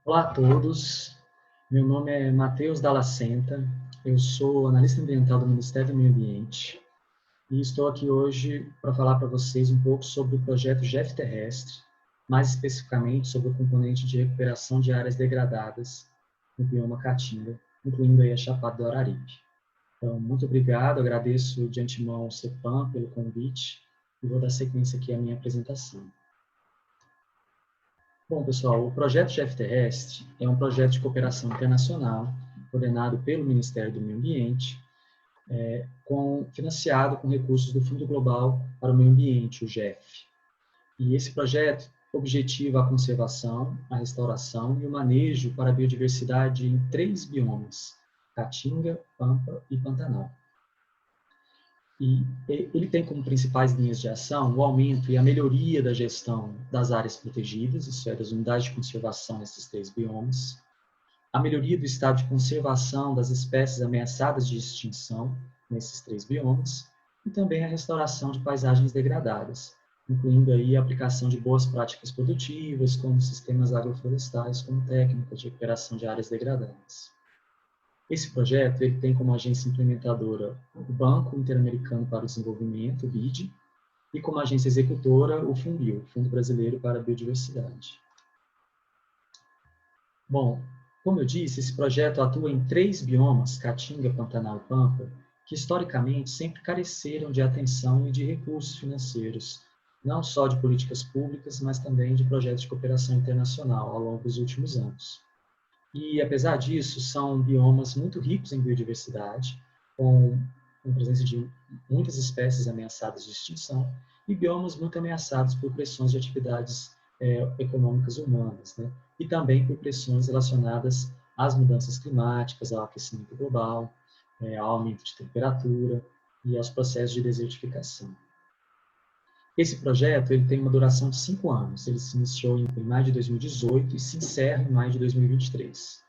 Olá a todos, meu nome é Matheus Dallacenta, eu sou analista ambiental do Ministério do Meio Ambiente e estou aqui hoje para falar para vocês um pouco sobre o projeto GEF Terrestre, mais especificamente sobre o componente de recuperação de áreas degradadas no bioma Caatinga, incluindo aí a Chapada do Araripe. Então, muito obrigado, agradeço de antemão ao CEPAM pelo convite e vou dar sequência aqui à minha apresentação. Bom, pessoal, o projeto GEF Terrestre é um projeto de cooperação internacional coordenado pelo Ministério do Meio Ambiente, financiado com recursos do Fundo Global para o Meio Ambiente, o GEF. E esse projeto objetiva a conservação, a restauração e o manejo para a biodiversidade em 3 biomas, Caatinga, Pampa e Pantanal. E ele tem como principais linhas de ação o aumento e a melhoria da gestão das áreas protegidas, isso é, das unidades de conservação nesses 3 biomas, a melhoria do estado de conservação das espécies ameaçadas de extinção nesses 3 biomas, e também a restauração de paisagens degradadas, incluindo aí a aplicação de boas práticas produtivas, como sistemas agroflorestais, como técnicas de recuperação de áreas degradadas. Esse projeto ele tem como agência implementadora o Banco Interamericano para o Desenvolvimento, o BID, e como agência executora o FUNBIO, Fundo Brasileiro para a Biodiversidade. Bom, como eu disse, esse projeto atua em 3 biomas, Caatinga, Pantanal e Pampa, que historicamente sempre careceram de atenção e de recursos financeiros, não só de políticas públicas, mas também de projetos de cooperação internacional ao longo dos últimos anos. E, apesar disso, são biomas muito ricos em biodiversidade, com presença de muitas espécies ameaçadas de extinção, e biomas muito ameaçados por pressões de atividades econômicas humanas, né? E também por pressões relacionadas às mudanças climáticas, ao aquecimento global, ao aumento de temperatura e aos processos de desertificação. Esse projeto ele tem uma duração de 5 anos. Ele se iniciou em maio de 2018 e se encerra em maio de 2023.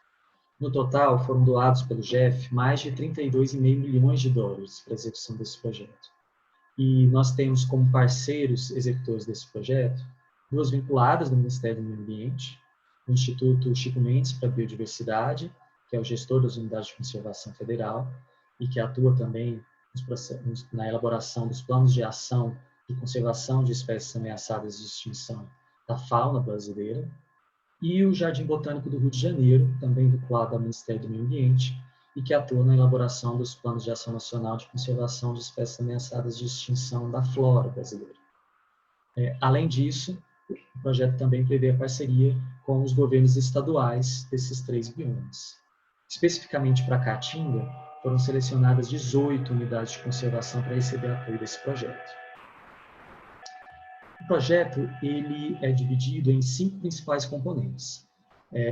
No total, foram doados pelo GEF mais de 32,5 milhões de dólares para a execução desse projeto. E nós temos como parceiros executores desse projeto 2 vinculadas do Ministério do Meio Ambiente, o Instituto Chico Mendes para a Biodiversidade, que é o gestor das unidades de conservação federal e que atua também na elaboração dos planos de ação de conservação de espécies ameaçadas de extinção da fauna brasileira, e o Jardim Botânico do Rio de Janeiro, também vinculado ao Ministério do Meio Ambiente, e que atua na elaboração dos planos de ação nacional de conservação de espécies ameaçadas de extinção da flora brasileira. Além disso, o projeto também prevê a parceria com os governos estaduais desses 3 biomas. Especificamente para Caatinga, foram selecionadas 18 unidades de conservação para receber apoio desse projeto. O projeto ele é dividido em 5 principais componentes.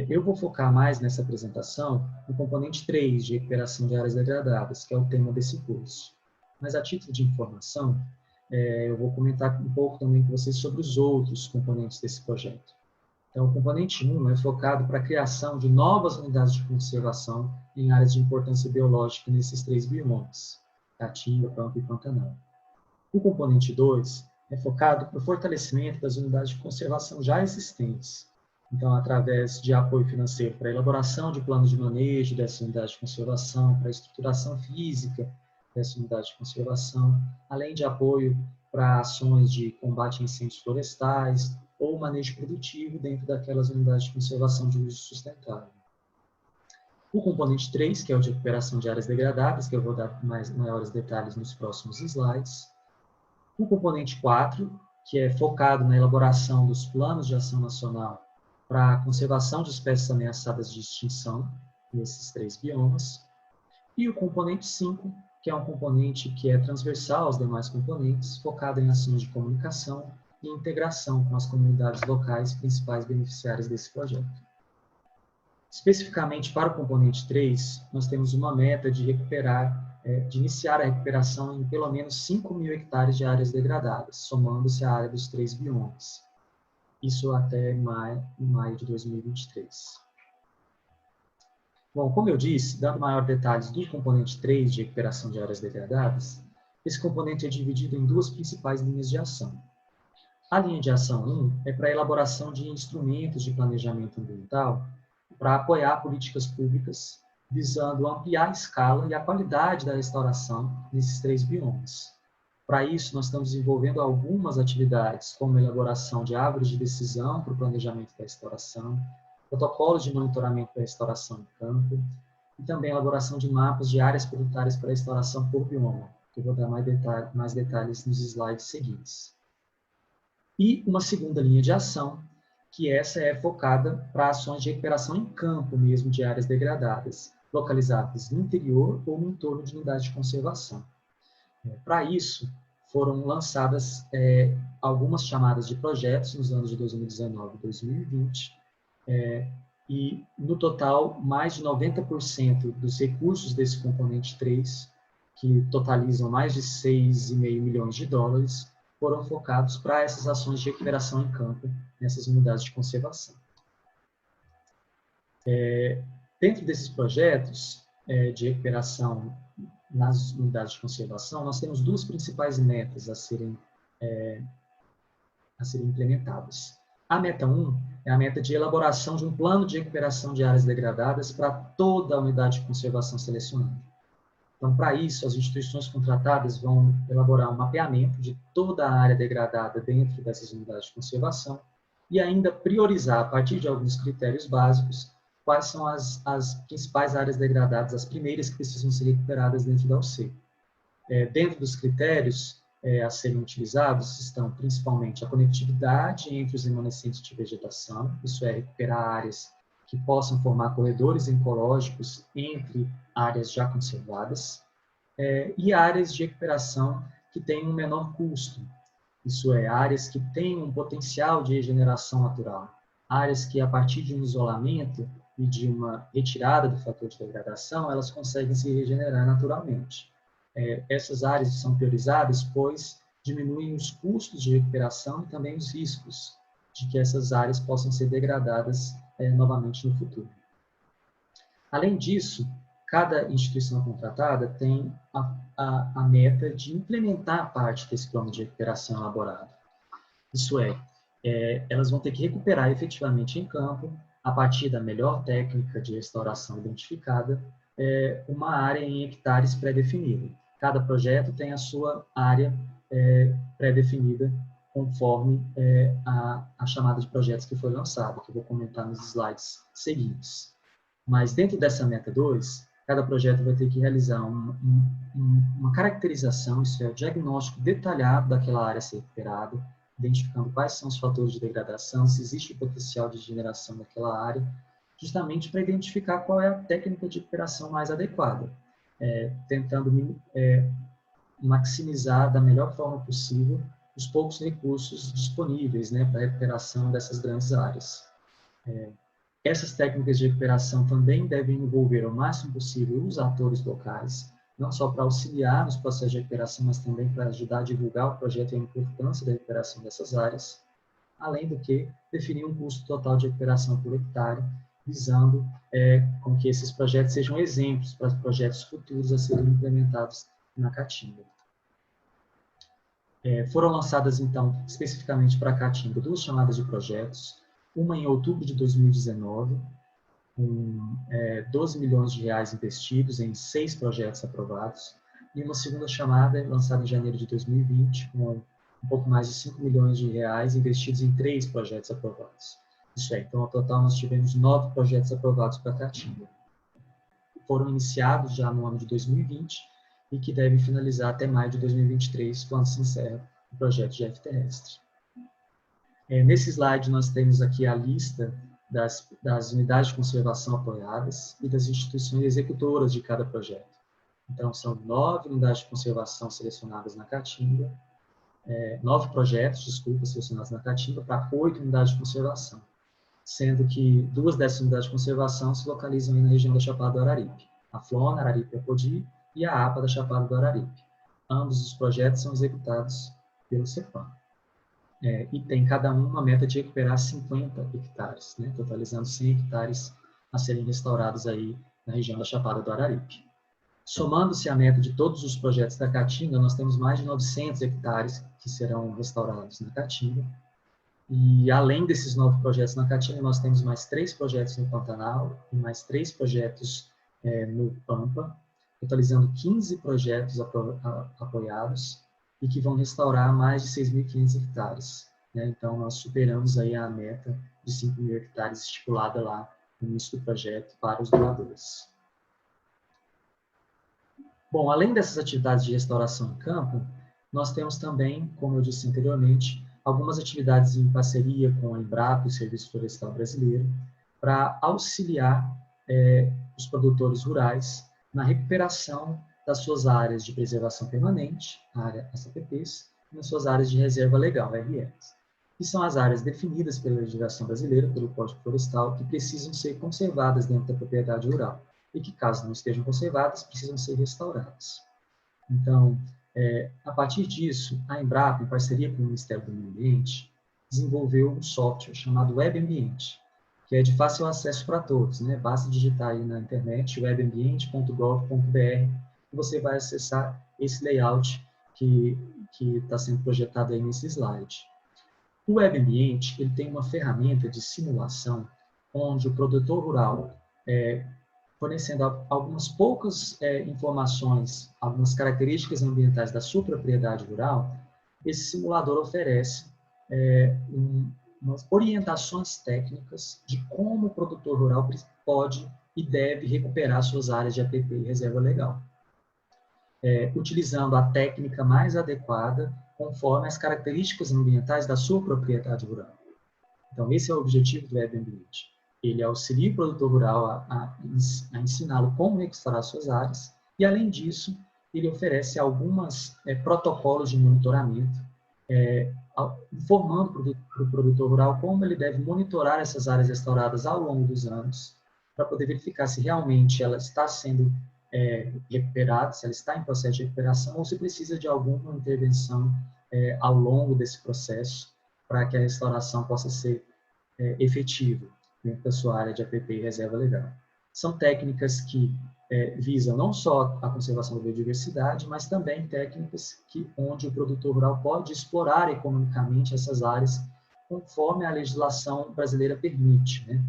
Eu vou focar mais nessa apresentação no componente 3, de recuperação de áreas degradadas, que é o tema desse curso. Mas, a título de informação, eu vou comentar um pouco também com vocês sobre os outros componentes desse projeto. Então, o componente 1 é focado para a criação de novas unidades de conservação em áreas de importância biológica nesses 3 biomas, Caatinga, Pampa e Pantanal. O componente 2 é focado para o fortalecimento das unidades de conservação já existentes. Então, através de apoio financeiro para a elaboração de planos de manejo dessas unidades de conservação, para a estruturação física dessa unidade de conservação, além de apoio para ações de combate a incêndios florestais ou manejo produtivo dentro daquelas unidades de conservação de uso sustentável. O componente 3, que é o de recuperação de áreas degradadas, que eu vou dar maiores detalhes nos próximos slides. O componente 4, que é focado na elaboração dos planos de ação nacional para a conservação de espécies ameaçadas de extinção nesses 3 biomas. E o componente 5, que é um componente que é transversal aos demais componentes, focado em ações de comunicação e integração com as comunidades locais principais beneficiárias desse projeto. Especificamente para o componente 3, nós temos uma meta de iniciar a recuperação em pelo menos 5.000 hectares de áreas degradadas, somando-se à área dos 3 biomas. Isso até maio de 2023. Bom, como eu disse, dando maiores detalhes do componente 3 de recuperação de áreas degradadas, esse componente é dividido em 2 principais linhas de ação. A linha de ação 1 é para a elaboração de instrumentos de planejamento ambiental para apoiar políticas públicas visando ampliar a escala e a qualidade da restauração nesses 3 biomas. Para isso, nós estamos desenvolvendo algumas atividades, como a elaboração de árvores de decisão para o planejamento da restauração, protocolos de monitoramento da restauração em campo, e também a elaboração de mapas de áreas prioritárias para a restauração por bioma, que eu vou dar mais detalhes nos slides seguintes. E uma segunda linha de ação, que essa é focada para ações de recuperação em campo mesmo de áreas degradadas, localizadas no interior ou no entorno de unidades de conservação. Para isso, foram lançadas algumas chamadas de projetos nos anos de 2019 e 2020, e, no total, mais de 90% dos recursos desse componente 3, que totalizam mais de 6,5 milhões de dólares, foram focados para essas ações de recuperação em campo nessas unidades de conservação. Dentro desses projetos de recuperação nas unidades de conservação, nós temos 2 principais metas a serem implementadas. A meta 1 é a meta de elaboração de um plano de recuperação de áreas degradadas para toda a unidade de conservação selecionada. Então, para isso, as instituições contratadas vão elaborar um mapeamento de toda a área degradada dentro dessas unidades de conservação e ainda priorizar, a partir de alguns critérios básicos, quais são as principais áreas degradadas, as primeiras que precisam ser recuperadas dentro da UC. Dentro dos critérios a serem utilizados estão principalmente a conectividade entre os remanescentes de vegetação, isso é, recuperar áreas que possam formar corredores ecológicos entre áreas já conservadas, e áreas de recuperação que têm um menor custo, isso é, áreas que têm um potencial de regeneração natural, áreas que, a partir de um isolamento e de uma retirada do fator de degradação, elas conseguem se regenerar naturalmente. Essas áreas são priorizadas, pois diminuem os custos de recuperação e também os riscos de que essas áreas possam ser degradadas novamente no futuro. Além disso, cada instituição contratada tem a meta de implementar parte desse plano de recuperação elaborado. Isso é, elas vão ter que recuperar efetivamente em campo, a partir da melhor técnica de restauração identificada, uma área em hectares pré-definida. Cada projeto tem a sua área pré-definida conforme a chamada de projetos que foi lançada, que eu vou comentar nos slides seguintes. Mas dentro dessa meta 2, cada projeto vai ter que realizar uma caracterização, isso é, o diagnóstico detalhado daquela área a ser recuperada, identificando quais são os fatores de degradação, se existe potencial de degeneração daquela área, justamente para identificar qual é a técnica de recuperação mais adequada, tentando maximizar da melhor forma possível os poucos recursos disponíveis para a recuperação dessas grandes áreas. Essas técnicas de recuperação também devem envolver ao máximo possível os atores locais, não só para auxiliar nos processos de recuperação, mas também para ajudar a divulgar o projeto e a importância da recuperação dessas áreas, além do que definir um custo total de recuperação por hectare, visando com que esses projetos sejam exemplos para projetos futuros a serem implementados na Caatinga. Foram lançadas, então, especificamente para a Caatinga, 2 chamadas de projetos, uma em outubro de 2019, com 12 milhões de reais investidos em 6 projetos aprovados, e uma segunda chamada lançada em janeiro de 2020, com um pouco mais de 5 milhões de reais investidos em 3 projetos aprovados. Isso é, então, ao total, nós tivemos 9 projetos aprovados para a Caatinga. Foram iniciados já no ano de 2020 e que devem finalizar até maio de 2023, quando se encerra o projeto de F-Terrestre. Nesse slide, nós temos aqui a lista das unidades de conservação apoiadas e das instituições executoras de cada projeto. Então, são 9 unidades de conservação selecionadas na Caatinga, 9 projetos, selecionados na Caatinga, para 8 unidades de conservação, sendo que 2 dessas unidades de conservação se localizam na região da Chapada do Araripe, a FLONA, Araripe-Apodi, e a APA da Chapada do Araripe. Ambos os projetos são executados pelo CEPAM. E tem cada um uma meta de recuperar 50 hectares, totalizando 100 hectares a serem restaurados aí na região da Chapada do Araripe. Somando-se a meta de todos os projetos da Caatinga, nós temos mais de 900 hectares que serão restaurados na Caatinga, E além desses 9 projetos na Caatinga, nós temos mais 3 projetos no Pantanal e mais 3 projetos no Pampa, totalizando 15 projetos apoiados e que vão restaurar mais de 6.500 hectares. Né? Então, nós superamos aí a meta de 5.000 hectares estipulada lá no início do projeto para os doadores. Bom, além dessas atividades de restauração em campo, nós temos também, como eu disse anteriormente, algumas atividades em parceria com a Embrapa e o Serviço Florestal Brasileiro para auxiliar os produtores rurais na recuperação das suas áreas de preservação permanente, as APPs, e nas suas áreas de reserva legal, RLs, que são as áreas definidas pela legislação brasileira, pelo Código Florestal, que precisam ser conservadas dentro da propriedade rural e que, caso não estejam conservadas, precisam ser restauradas. Então, a partir disso, a Embrapa, em parceria com o Ministério do Meio Ambiente, desenvolveu um software chamado Web Ambiente, que é de fácil acesso para todos, né? Basta digitar aí na internet webambiente.gov.br e você vai acessar esse layout que está sendo projetado aí nesse slide. O Web Ambiente ele tem uma ferramenta de simulação onde o produtor rural, fornecendo algumas poucas informações, algumas características ambientais da sua propriedade rural, esse simulador oferece umas orientações técnicas de como o produtor rural pode e deve recuperar suas áreas de APP e reserva legal, utilizando a técnica mais adequada conforme as características ambientais da sua propriedade rural. Então, esse é o objetivo do Web Ambiente. Ele auxilia o produtor rural a ensiná-lo como restaurar suas áreas e, além disso, ele oferece alguns protocolos de monitoramento, informando para o produtor rural como ele deve monitorar essas áreas restauradas ao longo dos anos, para poder verificar se realmente ela está sendo recuperada, se ela está em processo de recuperação ou se precisa de alguma intervenção ao longo desse processo para que a restauração possa ser efetiva dentro da sua área de APP e reserva legal. São técnicas que visam não só a conservação da biodiversidade, mas também técnicas onde o produtor rural pode explorar economicamente essas áreas conforme a legislação brasileira permite, né,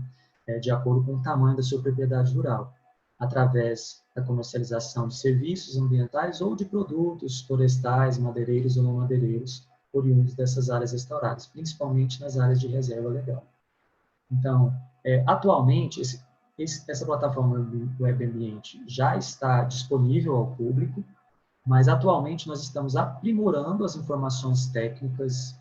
de acordo com o tamanho da sua propriedade rural, através da comercialização de serviços ambientais ou de produtos florestais, madeireiros ou não madeireiros, oriundos dessas áreas restauradas, principalmente nas áreas de reserva legal. Então, atualmente, essa plataforma do Web Ambiente já está disponível ao público, mas atualmente nós estamos aprimorando as informações técnicas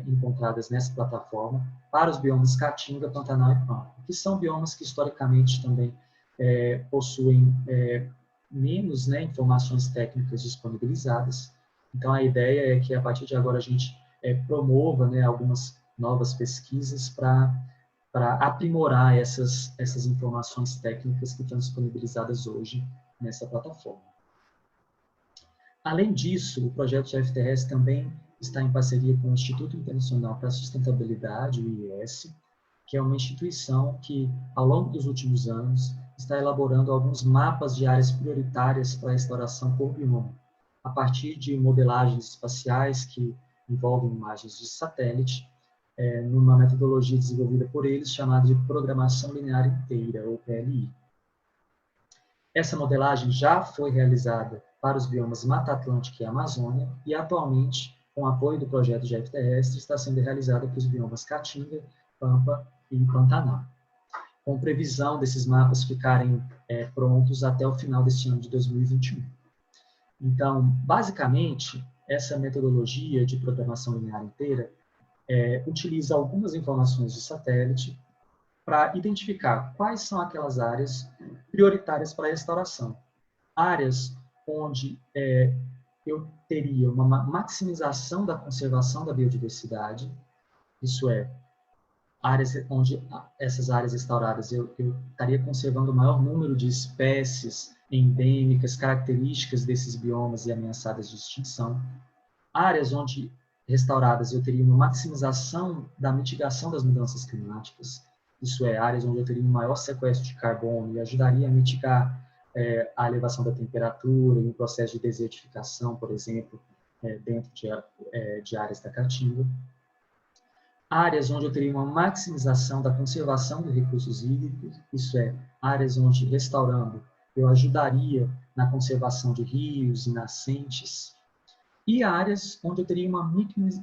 encontradas nessa plataforma para os biomas Caatinga, Pantanal e Pampa, que são biomas que historicamente também possuem menos informações técnicas disponibilizadas. Então, a ideia é que, a partir de agora, a gente promova algumas novas pesquisas para aprimorar essas informações técnicas que estão disponibilizadas hoje nessa plataforma. Além disso, o projeto de FTS também está em parceria com o Instituto Internacional para a Sustentabilidade, o IES, que é uma instituição que, ao longo dos últimos anos, está elaborando alguns mapas de áreas prioritárias para a restauração por bioma, a partir de modelagens espaciais que envolvem imagens de satélite, numa metodologia desenvolvida por eles chamada de Programação Linear Inteira, ou PLI. Essa modelagem já foi realizada para os biomas Mata Atlântica e Amazônia e, atualmente, com o apoio do projeto GF Terrestre, está sendo realizada para os biomas Caatinga, Pampa e Pantanal, com previsão desses mapas ficarem prontos até o final deste ano de 2021. Então, basicamente, essa metodologia de programação linear inteira utiliza algumas informações de satélite para identificar quais são aquelas áreas prioritárias para a restauração. Áreas onde eu teria uma maximização da conservação da biodiversidade, isso é, áreas onde essas áreas restauradas eu estaria conservando o maior número de espécies endêmicas, características desses biomas e ameaçadas de extinção. Áreas onde restauradas eu teria uma maximização da mitigação das mudanças climáticas, isso é, áreas onde eu teria um maior sequestro de carbono e ajudaria a mitigar a elevação da temperatura e o processo de desertificação, por exemplo, dentro de áreas da Caatinga. áreas onde eu teria uma maximização da conservação de recursos hídricos, isso é, áreas onde, restaurando, eu ajudaria na conservação de rios e nascentes, e áreas onde eu teria uma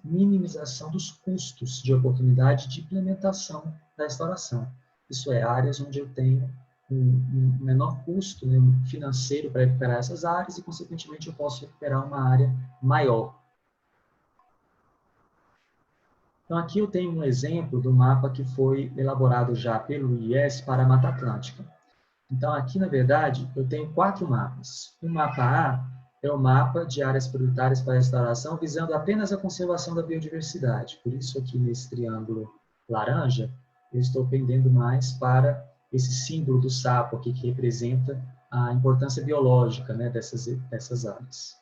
minimização dos custos de oportunidade de implementação da restauração. Isso é, áreas onde eu tenho um menor custo, né, financeiro para recuperar essas áreas e, consequentemente, eu posso recuperar uma área maior. Então, aqui eu tenho um exemplo do mapa que foi elaborado já pelo IES para a Mata Atlântica. Então, aqui, na verdade, eu tenho 4 mapas. O mapa A é o mapa de áreas prioritárias para a restauração, visando apenas a conservação da biodiversidade. Por isso, aqui nesse triângulo laranja, eu estou pendendo mais para esse símbolo do sapo aqui, que representa a importância biológica, né, dessas áreas.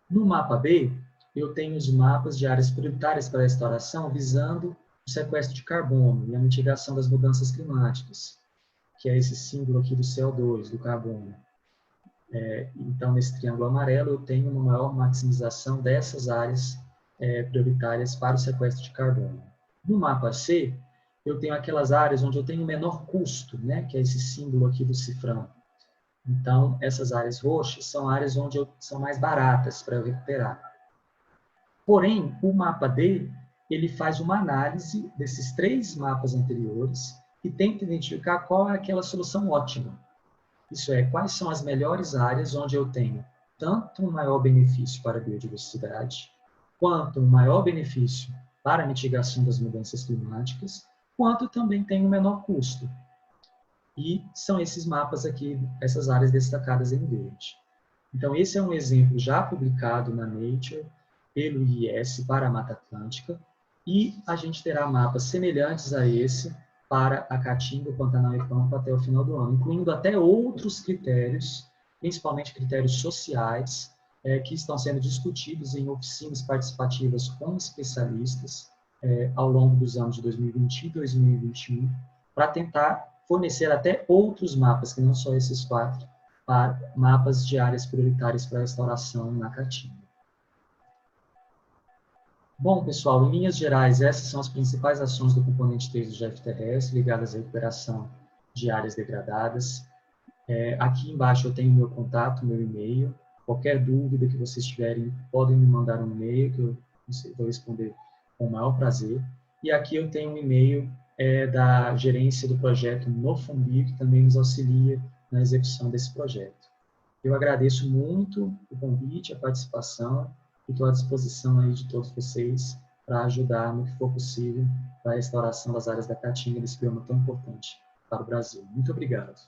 No mapa B, eu tenho os mapas de áreas prioritárias para a restauração, visando o sequestro de carbono e a mitigação das mudanças climáticas, que é esse símbolo aqui do CO2, do carbono. Então, nesse triângulo amarelo, eu tenho uma maior maximização dessas áreas prioritárias para o sequestro de carbono. No mapa C, eu tenho aquelas áreas onde eu tenho menor custo, né, que é esse símbolo aqui do cifrão. Então, essas áreas roxas são áreas onde são mais baratas para eu recuperar. Porém, o mapa D, ele faz uma análise desses 3 mapas anteriores e tenta identificar qual é aquela solução ótima. Isso é, quais são as melhores áreas onde eu tenho tanto um maior benefício para a biodiversidade, quanto um maior benefício para a mitigação das mudanças climáticas, quanto também tem um menor custo. E são esses mapas aqui, essas áreas destacadas em verde. Então, esse é um exemplo já publicado na Nature, pelo IES para a Mata Atlântica, e a gente terá mapas semelhantes a esse para a Caatinga, Pantanal e Pampa até o final do ano, incluindo até outros critérios, principalmente critérios sociais, que estão sendo discutidos em oficinas participativas com especialistas ao longo dos anos de 2020 e 2021, para tentar fornecer até outros mapas, que não só esses 4, para mapas de áreas prioritárias para a restauração na Caatinga. Bom, pessoal, em linhas gerais, essas são as principais ações do componente 3 do GFTRS, ligadas à recuperação de áreas degradadas. Aqui embaixo eu tenho meu contato, meu e-mail. Qualquer dúvida que vocês tiverem, podem me mandar um e-mail, que eu vou responder com o maior prazer. E aqui eu tenho um e-mail da gerência do projeto no Fundir, que também nos auxilia na execução desse projeto. Eu agradeço muito o convite, a participação, e estou à disposição aí de todos vocês para ajudar no que for possível para a restauração das áreas da Caatinga, desse bioma tão importante para o Brasil. Muito obrigado.